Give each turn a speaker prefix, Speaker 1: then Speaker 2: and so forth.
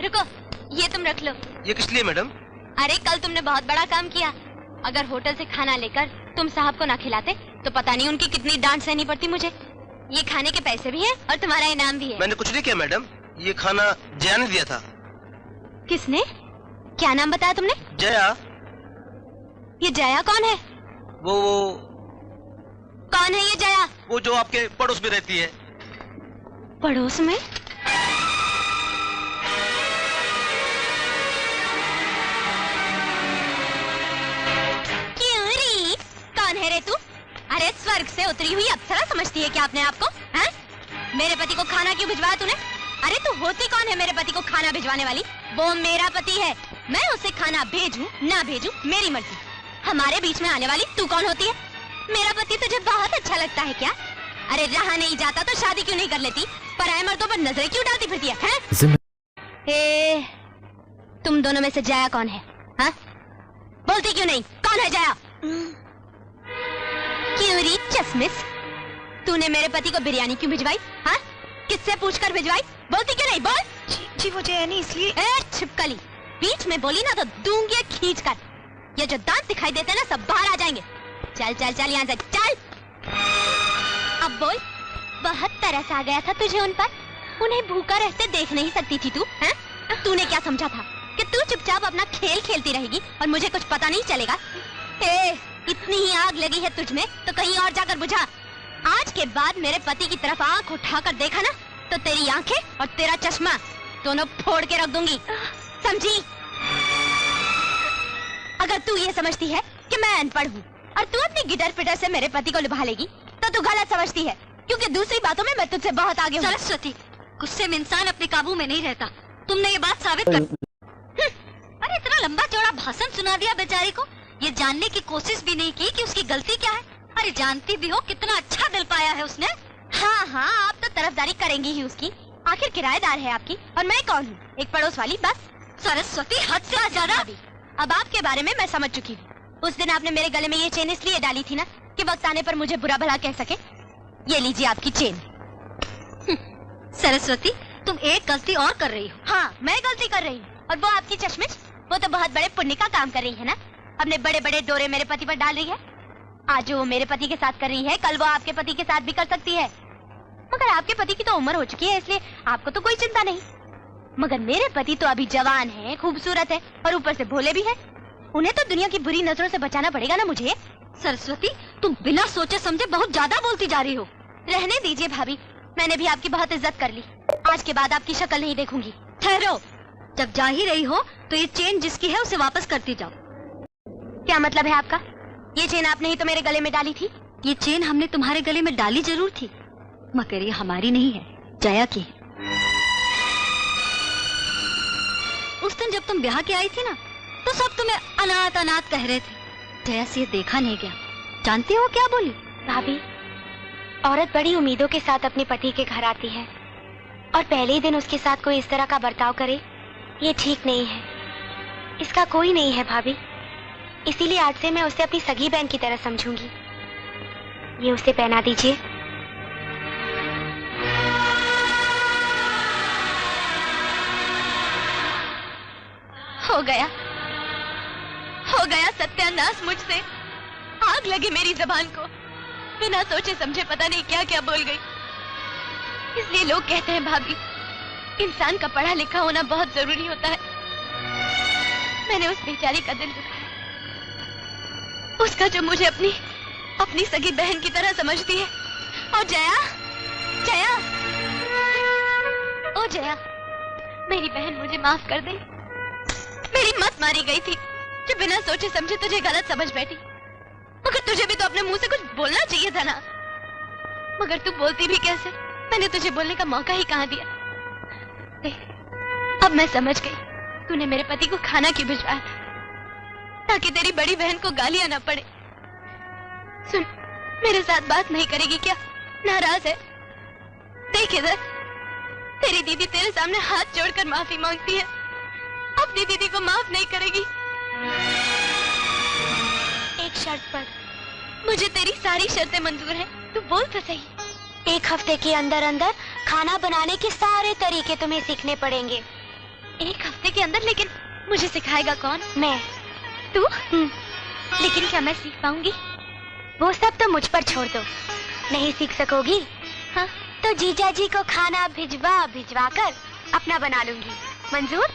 Speaker 1: रुको, ये तुम रख लो।
Speaker 2: ये किस लिए मैडम?
Speaker 1: अरे कल तुमने बहुत बड़ा काम किया। अगर होटल से खाना लेकर तुम साहब को ना खिलाते तो पता नहीं उनकी कितनी डांट सहनी पड़ती मुझे। ये खाने के पैसे भी हैं और तुम्हारा इनाम भी है।
Speaker 2: मैंने कुछ नहीं किया मैडम, ये खाना जया ने दिया था।
Speaker 1: किसने? क्या नाम बताया तुमने?
Speaker 2: जया।
Speaker 1: ये जया कौन है?
Speaker 2: वो
Speaker 1: कौन है ये जया?
Speaker 2: वो जो आपके पड़ोस में रहती है।
Speaker 1: पड़ोस में? कौन है रे तू? अरे स्वर्ग से उतरी हुई अप्सरा समझती है क्या अपने आप को? हैं? मेरे पति को खाना क्यों भिजवाया तूने? अरे तू होती कौन है मेरे पति को खाना भिजवाने वाली? वो मेरा पति है, मैं उसे खाना भेजूं ना भेजूं मेरी मर्जी। हमारे बीच में आने वाली तू कौन होती है? मेरा पति तुझे बहुत अच्छा लगता है क्या? अरे रहा नहीं जाता तो शादी क्यों नहीं कर लेती? पराये मर्दों पर नजरें क्यों डालती फिरती है? तुम दोनों में से जया कौन है? हाँ? बोलती क्यों नहीं? कौन है जया? क्यों री चश्मिश, तूने मेरे पति को बिरयानी क्यों भिजवाई? हाँ? किससे पूछकर भिजवाई? बोलती क्यों नहीं? बोल।
Speaker 3: जी वो जया नहीं इसलिए।
Speaker 1: छिपकली, बीच में बोली ना तो दूंगी खींच कर। ये जो दांत दिखाई देते ना सब बाहर आ जाएंगे। चल चल चल यहाँ से चल। अब बोल, बहुत तरस आ गया था तुझे उन पर? उन्हें भूखा रहते देख नहीं सकती थी तू? हैं? तूने क्या समझा था कि तू चुपचाप अपना खेल खेलती रहेगी और मुझे कुछ पता नहीं चलेगा? इतनी ही आग लगी है तुझमें तो कहीं और जाकर बुझा। आज के बाद मेरे पति की तरफ आंख उठाकर देखा ना तो तेरी आंखें और तेरा चश्मा दोनों फोड़ के रख दूंगी, समझी? अगर तू ये समझती है कि मैं अनपढ़ हूँ और तू अपनी गिटर पिटर से मेरे पति को लुभा लेगी तो तू गलत समझती है, क्योंकि दूसरी बातों में मैं तुझसे बहुत आगे हूँ।
Speaker 3: सरस्वती, गुस्से में इंसान अपने काबू में नहीं रहता। तुमने ये बात साबित कर। अरे इतना लंबा चौड़ा भाषण सुना दिया बेचारी को, ये जानने की कोशिश भी नहीं की कि उसकी गलती क्या है। अरे जानती भी हो कितना अच्छा दिल पाया है उसने।
Speaker 1: हाँ हाँ, आप तो तरफदारी करेंगी ही उसकी, आखिर किराएदार है आपकी और मैं कौन हूँ? एक पड़ोस वाली बस।
Speaker 3: सरस्वती हद से ज्यादा।
Speaker 1: अब आपके बारे में मैं समझ चुकी हूँ। उस दिन आपने मेरे गले में ये चेन इसलिए डाली थी ना कि वक्त आने पर मुझे बुरा भला कह सके। ये लीजिए आपकी चेन।
Speaker 3: सरस्वती, तुम एक गलती और कर रही हो।
Speaker 1: हाँ, मैं गलती कर रही हूँ और वो आपकी चश्मिश, वो तो बहुत बड़े पुण्य का काम कर रही है ना। अपने बड़े बड़े डोरे मेरे पति पर डाल रही है। आज वो मेरे पति के साथ कर रही है, कल वो आपके पति के साथ भी कर सकती है। मगर आपके पति की तो उम्र हो चुकी है, इसलिए आपको तो कोई चिंता नहीं। मगर मेरे पति तो अभी जवान है, खूबसूरत है और ऊपर से भोले भी है। उन्हें तो दुनिया की बुरी नजरों से बचाना पड़ेगा ना मुझे।
Speaker 3: सरस्वती, तुम बिना सोचे समझे बहुत ज्यादा बोलती जा रही हो।
Speaker 1: रहने दीजिए भाभी, मैंने भी आपकी बहुत इज्जत कर ली। आज के बाद आपकी शक्ल नहीं देखूंगी।
Speaker 3: ठहरो, जब जा ही रही हो तो ये चेन जिसकी है उसे वापस करती जाओ।
Speaker 1: क्या मतलब है आपका? ये चेन आपने ही तो मेरे गले में डाली थी।
Speaker 3: ये चेन हमने तुम्हारे गले में डाली जरूर थी, मगर ये हमारी नहीं है, जया की है। उस दिन जब तुम ब्याह के आई थी ना तो सब तुम्हें अनाथ अनाथ कह रहे थे। जया से ये देखा नहीं गया। जानती हो क्या बोली?
Speaker 1: भाभी, औरत बड़ी उम्मीदों के साथ अपने पति के घर आती है और पहले ही दिन उसके साथ कोई इस तरह का बर्ताव करे, ये ठीक नहीं है। इसका कोई नहीं है भाभी, इसीलिए आज से मैं उसे अपनी सगी बहन की तरह समझूंगी। ये उसे पहना दीजिए। हो गया सत्यानाश मुझसे। आग लगी मेरी जबान को, बिना सोचे समझे पता नहीं क्या क्या बोल गई। इसलिए लोग कहते हैं भाभी, इंसान का पढ़ा लिखा होना बहुत जरूरी होता है। मैंने उस बेचारी का दिल दुखाया, उसका जो मुझे अपनी सगी बहन की तरह समझती है। और जया, ओ जया, मेरी बहन मुझे माफ कर दे। मेरी मत मारी गई थी जो बिना सोचे समझे तुझे गलत समझ बैठी। मगर तुझे भी तो अपने मुंह से कुछ बोलना चाहिए था ना। मगर तू बोलती भी कैसे? मैंने तुझे बोलने का मौका ही कहाँ दिया। अब मैं समझ गई, तूने मेरे पति को खाना क्यों भिजवाया था, ताकि तेरी बड़ी बहन को गालियां ना पड़े। सुन, मेरे साथ बात नहीं करेगी क्या? नाराज है? देख इधर, तेरी दीदी तेरे सामने हाथ जोड़कर माफी मांगती है। अपनी दीदी को माफ नहीं करेगी। एक शर्त पर। मुझे तेरी सारी शर्तें मंजूर हैं, तू बोल तो सही। 1 हफ्ते के अंदर अंदर खाना बनाने के सारे तरीके तुम्हें सीखने पड़ेंगे। 1 हफ्ते के अंदर, लेकिन मुझे सिखाएगा कौन?
Speaker 4: मैं।
Speaker 1: तू? लेकिन क्या मैं सीख पाऊंगी?
Speaker 4: वो सब तो मुझ पर छोड़ दो। नहीं सीख सकोगी?
Speaker 1: हाँ?
Speaker 4: तो जीजा जी को खाना भिजवा कर अपना बना लूंगी। मंजूर?